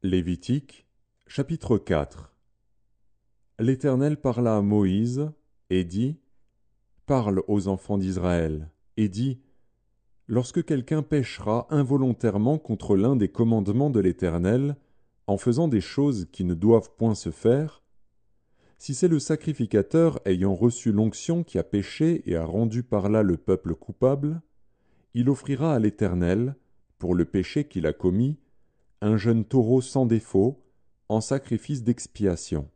Lévitique, chapitre 4. L'Éternel parla à Moïse, et dit, Parle aux enfants d'Israël, et dis, Lorsque quelqu'un péchera involontairement contre l'un des commandements de l'Éternel, en faisant des choses qui ne doivent point se faire, si c'est le sacrificateur ayant reçu l'onction qui a péché et a rendu par là le peuple coupable, il offrira à l'Éternel, pour le péché qu'il a commis, un jeune taureau sans défaut, en sacrifice d'expiation.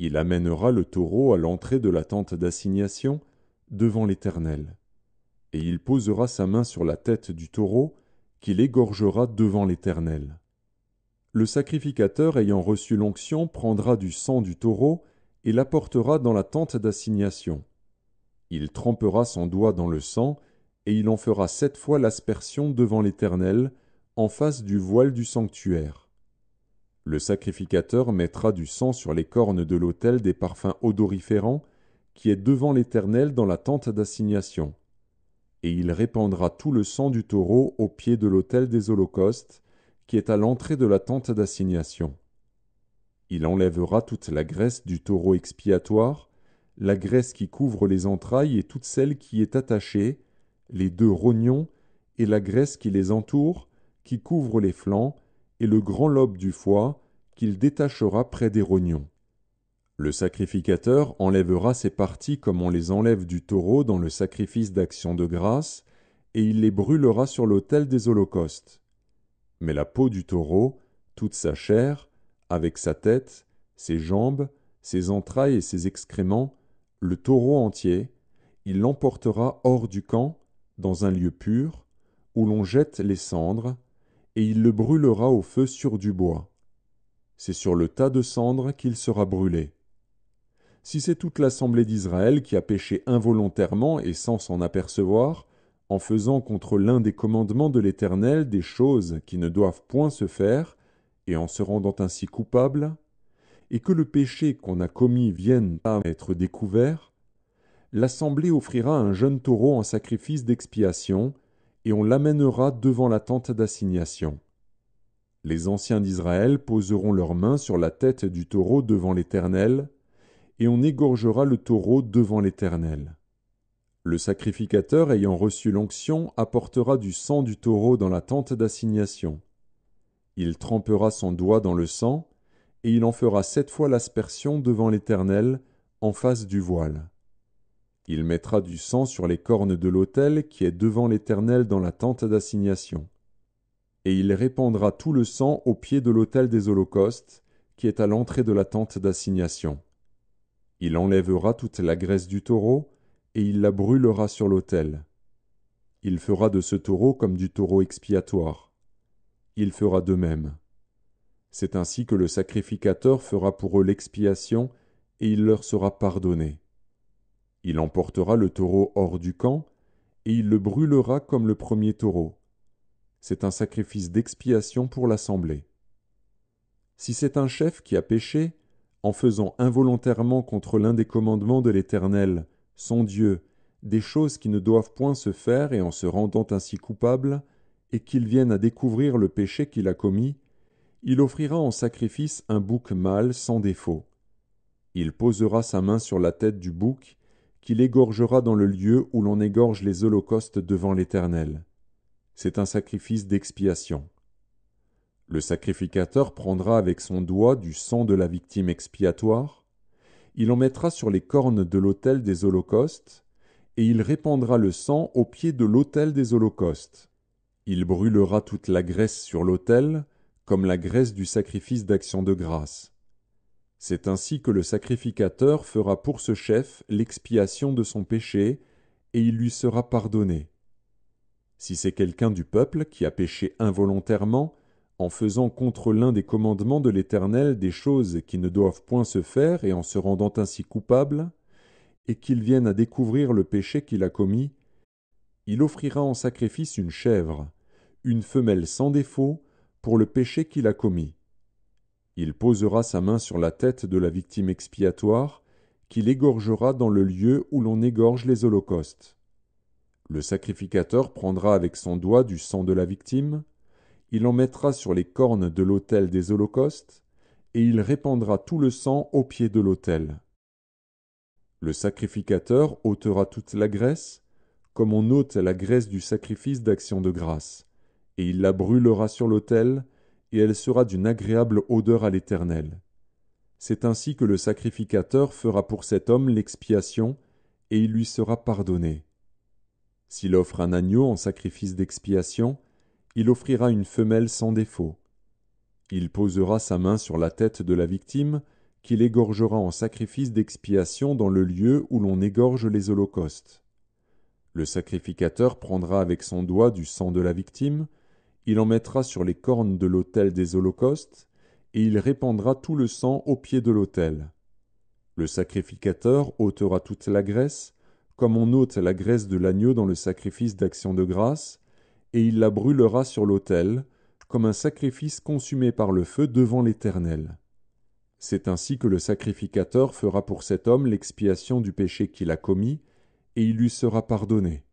Il amènera le taureau à l'entrée de la tente d'assignation, devant l'Éternel. Et il posera sa main sur la tête du taureau, qu'il égorgera devant l'Éternel. Le sacrificateur ayant reçu l'onction prendra du sang du taureau et l'apportera dans la tente d'assignation. Il trempera son doigt dans le sang, et il en fera 7 fois l'aspersion devant l'Éternel, en face du voile du sanctuaire. Le sacrificateur mettra du sang sur les cornes de l'autel des parfums odoriférants, qui est devant l'Éternel dans la tente d'assignation. Et il répandra tout le sang du taureau au pied de l'autel des holocaustes, qui est à l'entrée de la tente d'assignation. Il enlèvera toute la graisse du taureau expiatoire, la graisse qui couvre les entrailles et toute celle qui est attachée, les 2 rognons, et la graisse qui les entoure, qui couvre les flancs, et le grand lobe du foie, qu'il détachera près des rognons. Le sacrificateur enlèvera ces parties comme on les enlève du taureau dans le sacrifice d'action de grâce, et il les brûlera sur l'autel des holocaustes. Mais la peau du taureau, toute sa chair, avec sa tête, ses jambes, ses entrailles et ses excréments, le taureau entier, il l'emportera hors du camp, dans un lieu pur, où l'on jette les cendres, et il le brûlera au feu sur du bois. C'est sur le tas de cendres qu'il sera brûlé. Si c'est toute l'assemblée d'Israël qui a péché involontairement et sans s'en apercevoir, en faisant contre l'un des commandements de l'Éternel des choses qui ne doivent point se faire, et en se rendant ainsi coupable, et que le péché qu'on a commis vienne à être découvert, l'assemblée offrira un jeune taureau en sacrifice d'expiation, et on l'amènera devant la tente d'assignation. Les anciens d'Israël poseront leurs mains sur la tête du taureau devant l'Éternel, et on égorgera le taureau devant l'Éternel. Le sacrificateur ayant reçu l'onction apportera du sang du taureau dans la tente d'assignation. Il trempera son doigt dans le sang, et il en fera 7 fois l'aspersion devant l'Éternel, en face du voile. Il mettra du sang sur les cornes de l'autel qui est devant l'Éternel dans la tente d'assignation. Et il répandra tout le sang au pied de l'autel des holocaustes, qui est à l'entrée de la tente d'assignation. Il enlèvera toute la graisse du taureau, et il la brûlera sur l'autel. Il fera de ce taureau comme du taureau expiatoire. Il fera de même. C'est ainsi que le sacrificateur fera pour eux l'expiation, et il leur sera pardonné. Il emportera le taureau hors du camp, et il le brûlera comme le premier taureau. C'est un sacrifice d'expiation pour l'assemblée. Si c'est un chef qui a péché, en faisant involontairement contre l'un des commandements de l'Éternel, son Dieu, des choses qui ne doivent point se faire et en se rendant ainsi coupable, et qu'il vienne à découvrir le péché qu'il a commis, il offrira en sacrifice un bouc mâle sans défaut. Il posera sa main sur la tête du bouc, qu'il égorgera dans le lieu où l'on égorge les holocaustes devant l'Éternel. C'est un sacrifice d'expiation. Le sacrificateur prendra avec son doigt du sang de la victime expiatoire, il en mettra sur les cornes de l'autel des holocaustes, et il répandra le sang au pied de l'autel des holocaustes. Il brûlera toute la graisse sur l'autel, comme la graisse du sacrifice d'action de grâce. C'est ainsi que le sacrificateur fera pour ce chef l'expiation de son péché, et il lui sera pardonné. Si c'est quelqu'un du peuple qui a péché involontairement, en faisant contre l'un des commandements de l'Éternel des choses qui ne doivent point se faire et en se rendant ainsi coupable, et qu'il vienne à découvrir le péché qu'il a commis, il offrira en sacrifice une chèvre, une femelle sans défaut, pour le péché qu'il a commis. Il posera sa main sur la tête de la victime expiatoire, qu'il égorgera dans le lieu où l'on égorge les holocaustes. Le sacrificateur prendra avec son doigt du sang de la victime, il en mettra sur les cornes de l'autel des holocaustes, et il répandra tout le sang au pied de l'autel. Le sacrificateur ôtera toute la graisse, comme on ôte la graisse du sacrifice d'action de grâce, et il la brûlera sur l'autel, et elle sera d'une agréable odeur à l'Éternel. C'est ainsi que le sacrificateur fera pour cet homme l'expiation, et il lui sera pardonné. S'il offre un agneau en sacrifice d'expiation, il offrira une femelle sans défaut. Il posera sa main sur la tête de la victime, qu'il égorgera en sacrifice d'expiation dans le lieu où l'on égorge les holocaustes. Le sacrificateur prendra avec son doigt du sang de la victime, il en mettra sur les cornes de l'autel des holocaustes, et il répandra tout le sang au pied de l'autel. Le sacrificateur ôtera toute la graisse, comme on ôte la graisse de l'agneau dans le sacrifice d'action de grâce, et il la brûlera sur l'autel, comme un sacrifice consumé par le feu devant l'Éternel. C'est ainsi que le sacrificateur fera pour cet homme l'expiation du péché qu'il a commis, et il lui sera pardonné.